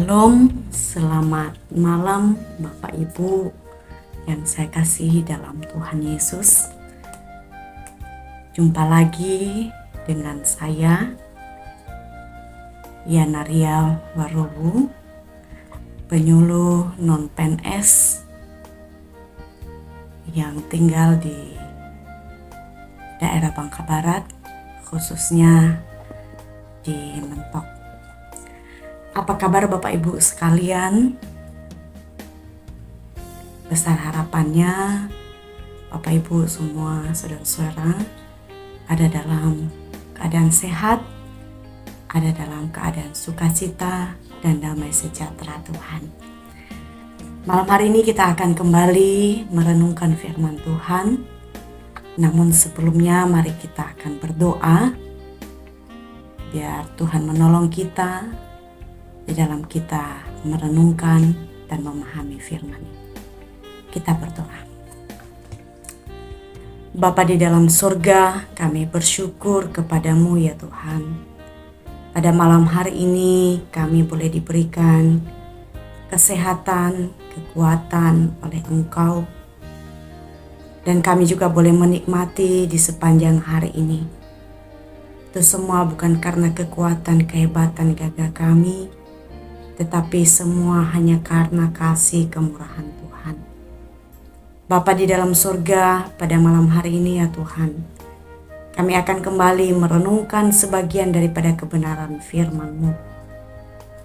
Shalom, selamat malam Bapak Ibu yang saya kasihi dalam Tuhan Yesus. Jumpa lagi dengan saya, Yana Ria Warowu, penyuluh non-PNS yang tinggal di daerah Bangka Barat, khususnya di Mentok. Apa kabar Bapak Ibu sekalian? Besar harapannya Bapak Ibu semua saudara-saudara ada dalam keadaan sehat, ada dalam keadaan sukacita dan damai sejahtera Tuhan. Malam hari ini kita akan kembali merenungkan firman Tuhan. Namun sebelumnya mari kita akan berdoa biar Tuhan menolong kita di dalam kita merenungkan dan memahami firman ini. Kita berdoa. Bapa di dalam surga, kami bersyukur kepadamu ya Tuhan. Pada malam hari ini kami boleh diberikan kesehatan, kekuatan oleh Engkau. Dan kami juga boleh menikmati di sepanjang hari ini. Itu semua bukan karena kekuatan, kehebatan, gagah kami, tetapi semua hanya karena kasih kemurahan Tuhan. Bapa di dalam surga, pada malam hari ini ya Tuhan, kami akan kembali merenungkan sebagian daripada kebenaran firman-Mu.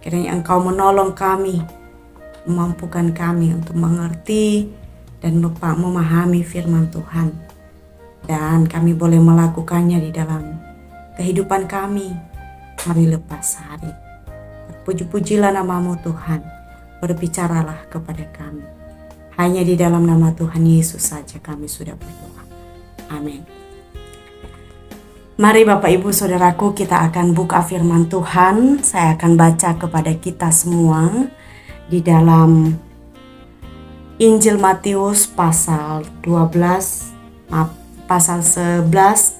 Kiranya Engkau menolong kami, memampukan kami untuk mengerti dan memahami firman Tuhan. Dan kami boleh melakukannya di dalam kehidupan kami hari lepas hari. Puji-pujilah namamu Tuhan, berbicaralah kepada kami. Hanya di dalam nama Tuhan Yesus saja kami sudah berdoa. Amin. Mari Bapak Ibu Saudaraku, kita akan buka firman Tuhan. Saya akan baca kepada kita semua di dalam Injil Matius pasal 11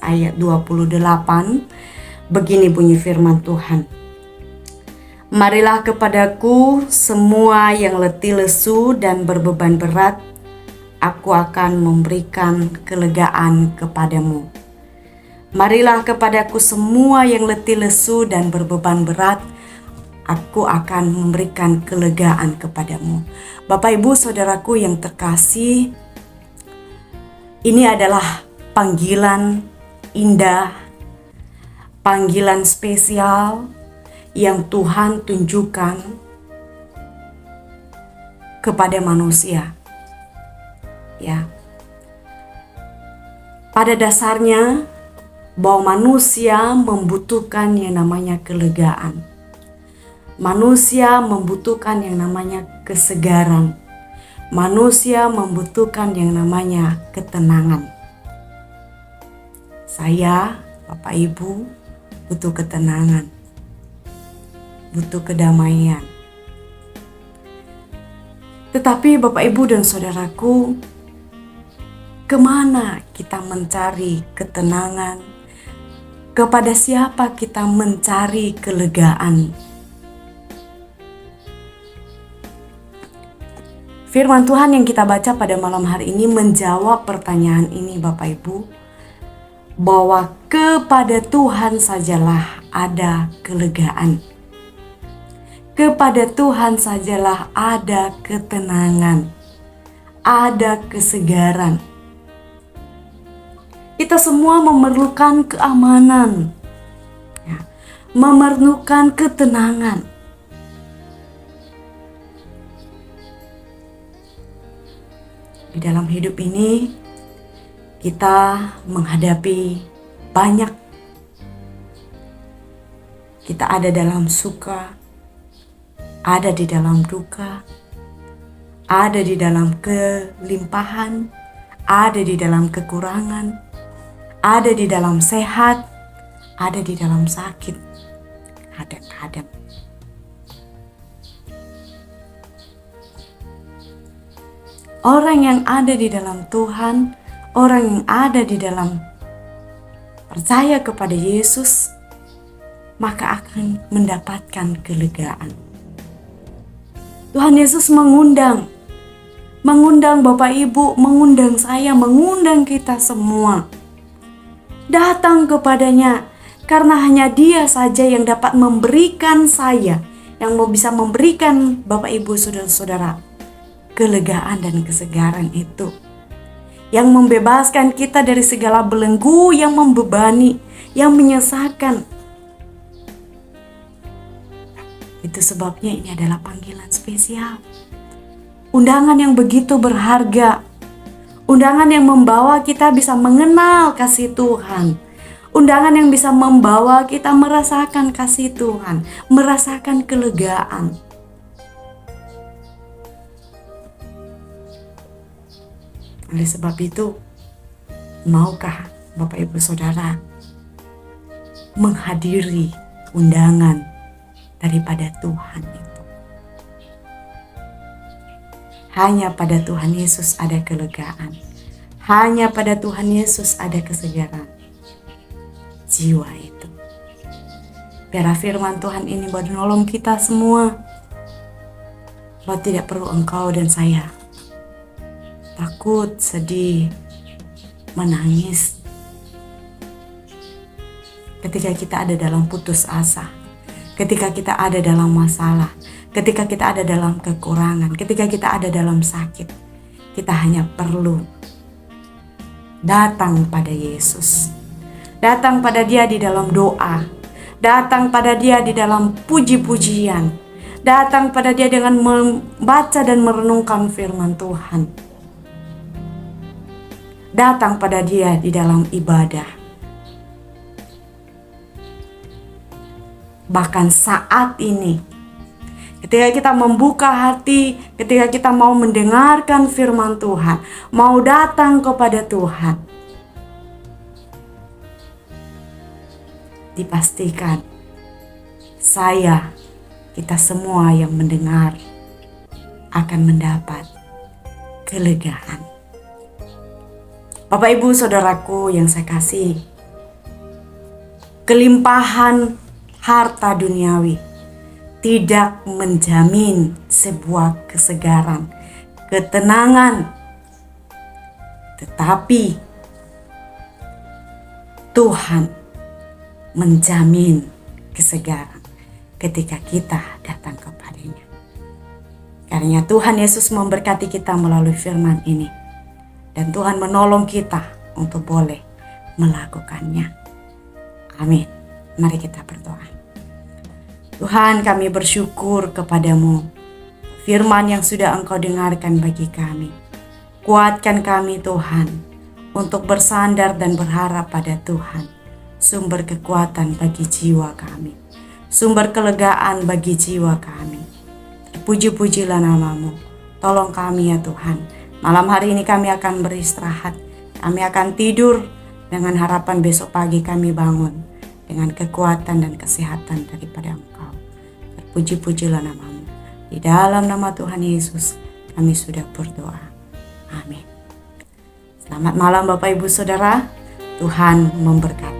ayat 28. Begini bunyi firman Tuhan. Marilah kepadaku semua yang letih lesu dan berbeban berat, aku akan memberikan kelegaan kepadamu. Marilah kepadaku semua yang letih lesu dan berbeban berat, aku akan memberikan kelegaan kepadamu. Bapak Ibu Saudaraku yang terkasih, ini adalah panggilan indah, panggilan spesial yang Tuhan tunjukkan kepada manusia. Ya. Pada dasarnya bahwa manusia membutuhkan yang namanya kelegaan. Manusia membutuhkan yang namanya kesegaran. Manusia membutuhkan yang namanya ketenangan. Saya, Bapak Ibu, butuh ketenangan. Butuh kedamaian. Tetapi Bapak Ibu dan Saudaraku, kemana kita mencari ketenangan? Kepada siapa kita mencari kelegaan? Firman Tuhan yang kita baca pada malam hari ini menjawab pertanyaan ini Bapak Ibu, bahwa kepada Tuhan sajalah ada kelegaan. Kepada Tuhan sajalah ada ketenangan, ada kesegaran. Kita semua memerlukan keamanan, ya, memerlukan ketenangan. Di dalam hidup ini, kita menghadapi banyak. Kita ada dalam suka, ada di dalam duka, ada di dalam kelimpahan, ada di dalam kekurangan, ada di dalam sehat, ada di dalam sakit, kadang-kadang. Orang yang ada di dalam Tuhan, orang yang ada di dalam percaya kepada Yesus, maka akan mendapatkan kelegaan. Tuhan Yesus mengundang Bapak Ibu, mengundang saya, mengundang kita semua. Datang kepadanya, karena hanya Dia saja yang dapat memberikan saya, yang mau bisa memberikan Bapak Ibu saudara-saudara kelegaan dan kesegaran itu, yang membebaskan kita dari segala belenggu yang membebani, yang menyesakan. Itu sebabnya ini adalah panggilan spesial, undangan yang begitu berharga, undangan yang membawa kita bisa mengenal kasih Tuhan, undangan yang bisa membawa kita merasakan kasih Tuhan, merasakan kelegaan. Oleh sebab itu, maukah Bapak Ibu Saudara menghadiri undangan daripada Tuhan itu? Hanya pada Tuhan Yesus ada kelegaan. Hanya pada Tuhan Yesus ada kesegaran jiwa itu. Biarlah firman Tuhan ini menolong kita semua. Bahwa tidak perlu engkau dan saya takut, sedih, menangis ketika kita ada dalam putus asa, ketika kita ada dalam masalah, ketika kita ada dalam kekurangan, ketika kita ada dalam sakit. Kita hanya perlu datang pada Yesus, datang pada Dia di dalam doa, datang pada Dia di dalam puji-pujian, datang pada Dia dengan membaca dan merenungkan firman Tuhan, datang pada Dia di dalam ibadah. Bahkan saat ini, ketika kita membuka hati, ketika kita mau mendengarkan firman Tuhan, mau datang kepada Tuhan, dipastikan kita semua yang mendengar akan mendapat kelegaan. Bapak Ibu Saudaraku yang saya kasih, kelimpahan harta duniawi tidak menjamin sebuah kesegaran, ketenangan. Tetapi Tuhan menjamin kesegaran ketika kita datang kepadanya. Karena Tuhan Yesus memberkati kita melalui firman ini. Dan Tuhan menolong kita untuk boleh melakukannya. Amin. Mari kita berdoa. Tuhan, kami bersyukur kepadamu. Firman yang sudah Engkau dengarkan bagi kami. Kuatkan kami Tuhan, untuk bersandar dan berharap pada Tuhan. Sumber kekuatan bagi jiwa kami. Sumber kelegaan bagi jiwa kami. Puji-pujilah namamu. Tolong kami ya Tuhan. Malam hari ini kami akan beristirahat. Kami akan tidur dengan harapan besok pagi kami bangun dengan kekuatan dan kesehatan daripada Engkau. Terpuji-pujilah namamu. Di dalam nama Tuhan Yesus kami sudah berdoa. Amin. Selamat malam Bapak Ibu Saudara. Tuhan memberkati.